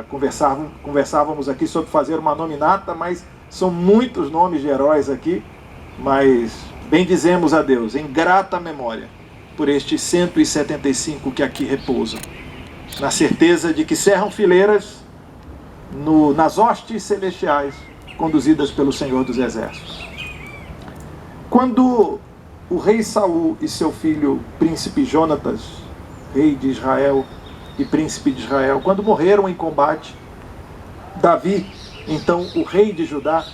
Conversávamos aqui sobre fazer uma nominata, mas são muitos nomes de heróis aqui, mas bendizemos a Deus em grata memória por estes 175 que aqui repousam, na certeza de que cerram fileiras nas hostes celestiais conduzidas pelo Senhor dos Exércitos. Quando o rei Saul e seu filho príncipe Jonatas, rei de Israel e príncipe de Israel, quando morreram em combate, Davi, então o rei de Judá,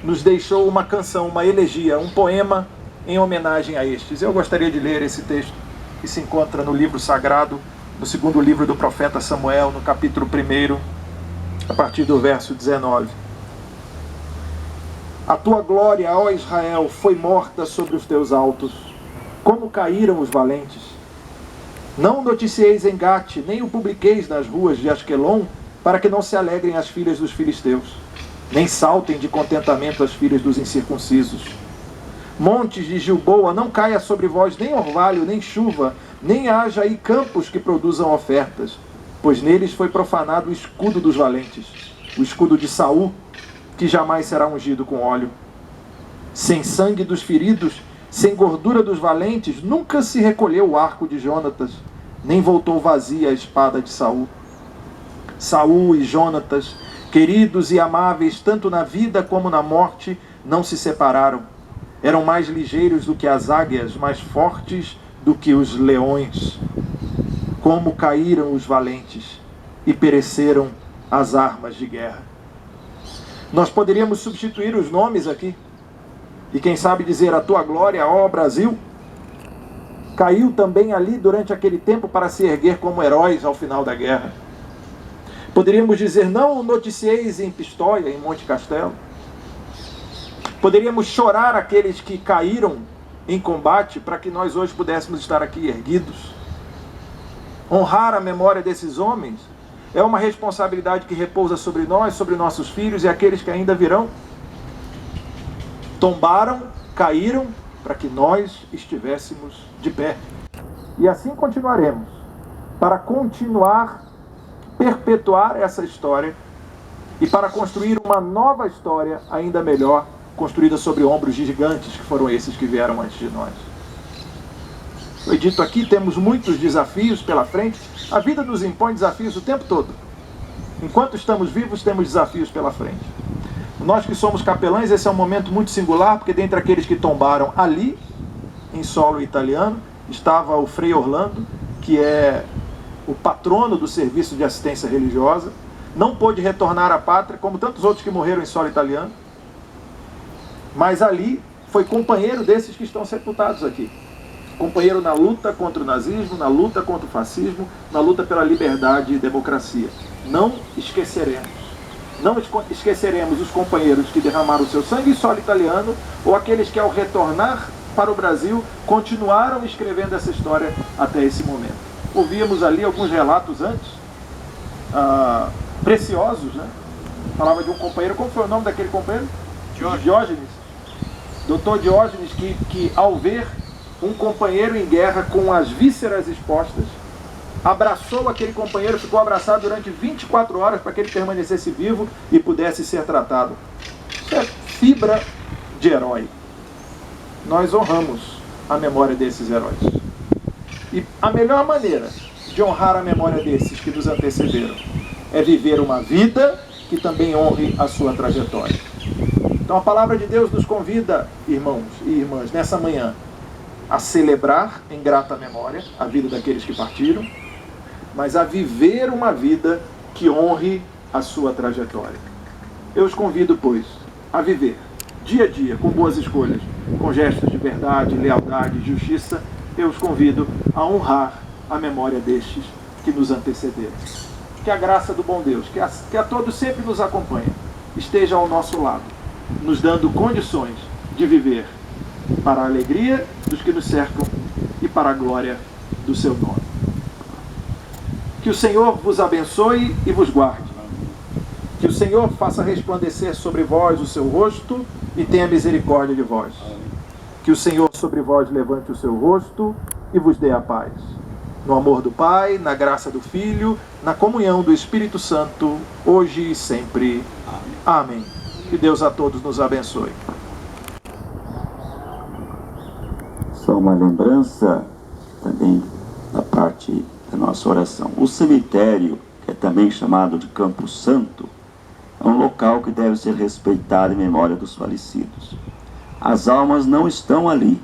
nos deixou uma canção, uma elegia, um poema em homenagem a estes. Eu gostaria de ler esse texto que se encontra no livro sagrado, no segundo livro do profeta Samuel, no capítulo 1, a partir do verso 19. A tua glória, ó Israel, foi morta sobre os teus altos. Como caíram os valentes. Não o noticieis em Gate, nem o publiqueis nas ruas de Asquelon, para que não se alegrem as filhas dos filisteus, nem saltem de contentamento as filhas dos incircuncisos. Montes de Gilboa, não caia sobre vós nem orvalho, nem chuva, nem haja aí campos que produzam ofertas, pois neles foi profanado o escudo dos valentes, o escudo de Saul, que jamais será ungido com óleo. Sem sangue dos feridos, sem gordura dos valentes, nunca se recolheu o arco de Jonatas, nem voltou vazia a espada de Saul. Saul e Jonatas, queridos e amáveis tanto na vida como na morte, não se separaram. Eram mais ligeiros do que as águias, mais fortes do que os leões. Como caíram os valentes e pereceram as armas de guerra. Nós poderíamos substituir os nomes aqui. E quem sabe dizer a tua glória, ó Brasil, caiu também ali durante aquele tempo para se erguer como heróis ao final da guerra. Poderíamos dizer, não o noticieis em Pistoia, em Monte Castelo. Poderíamos chorar aqueles que caíram em combate para que nós hoje pudéssemos estar aqui erguidos. Honrar a memória desses homens é uma responsabilidade que repousa sobre nós, sobre nossos filhos e aqueles que ainda virão. Tombaram, caíram, para que nós estivéssemos de pé. E assim continuaremos, para continuar, perpetuar essa história e para construir uma nova história ainda melhor, construída sobre ombros de gigantes, que foram esses que vieram antes de nós. Foi dito aqui, temos muitos desafios pela frente. A vida nos impõe desafios o tempo todo. Enquanto estamos vivos, temos desafios pela frente. Nós que somos capelães, esse é um momento muito singular, porque dentre aqueles que tombaram ali, em solo italiano, estava o Frei Orlando, que é o patrono do serviço de assistência religiosa. Não pôde retornar à pátria, como tantos outros que morreram em solo italiano. Mas ali foi companheiro desses que estão sepultados aqui. Companheiro na luta contra o nazismo, na luta contra o fascismo, na luta pela liberdade e democracia. Não esqueceremos. Não esqueceremos os companheiros que derramaram o seu sangue em solo italiano ou aqueles que, ao retornar para o Brasil, continuaram escrevendo essa história até esse momento. Ouvíamos ali alguns relatos antes, preciosos, né? Falava de um companheiro, como foi o nome daquele companheiro? Diógenes. Doutor Diógenes, que ao ver um companheiro em guerra com as vísceras expostas, abraçou aquele companheiro, ficou abraçado durante 24 horas para que ele permanecesse vivo e pudesse ser tratado. Isso é fibra de herói. Nós honramos a memória desses heróis. E a melhor maneira de honrar a memória desses que nos antecederam é viver uma vida que também honre a sua trajetória. Então a palavra de Deus nos convida, irmãos e irmãs, nessa manhã, a celebrar em grata memória a vida daqueles que partiram, mas a viver uma vida que honre a sua trajetória. Eu os convido, pois, a viver, dia a dia, com boas escolhas, com gestos de verdade, lealdade, justiça. Eu os convido a honrar a memória destes que nos antecederam. Que a graça do bom Deus, que a todos sempre nos acompanha, esteja ao nosso lado, nos dando condições de viver para a alegria dos que nos cercam e para a glória do seu nome. Que o Senhor vos abençoe e vos guarde. Que o Senhor faça resplandecer sobre vós o seu rosto e tenha misericórdia de vós. Que o Senhor sobre vós levante o seu rosto e vos dê a paz. no amor do Pai, na graça do Filho, na comunhão do Espírito Santo, hoje e sempre. Amém. Que Deus a todos nos abençoe. Só uma lembrança também da parte da nossa oração. O cemitério, que é também chamado de Campo Santo, é um local que deve ser respeitado em memória dos falecidos. As almas não estão ali,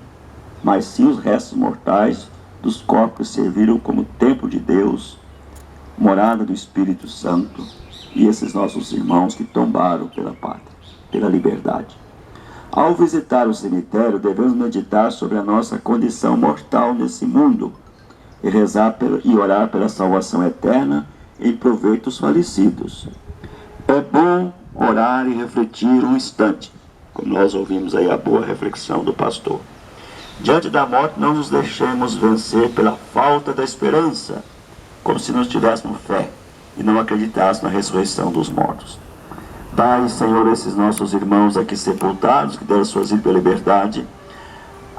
mas sim os restos mortais dos corpos que serviram como templo de Deus, morada do Espírito Santo, e esses nossos irmãos que tombaram pela pátria, pela liberdade. Ao visitar o cemitério, devemos meditar sobre a nossa condição mortal nesse mundo e rezar e orar pela salvação eterna em proveito dos falecidos. É bom orar e refletir um instante, como nós ouvimos aí a boa reflexão do pastor. Diante da morte, não nos deixemos vencer pela falta da esperança, como se não tivéssemos fé e não acreditássemos na ressurreição dos mortos. Dai, Senhor, esses nossos irmãos aqui sepultados, que deram suas vidas pela liberdade,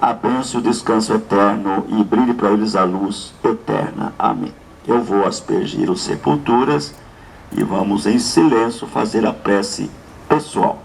a bênção e o descanso eterno, e brilhe para eles a luz eterna. Amém. Eu vou aspergir os sepulturas e vamos em silêncio fazer a prece pessoal.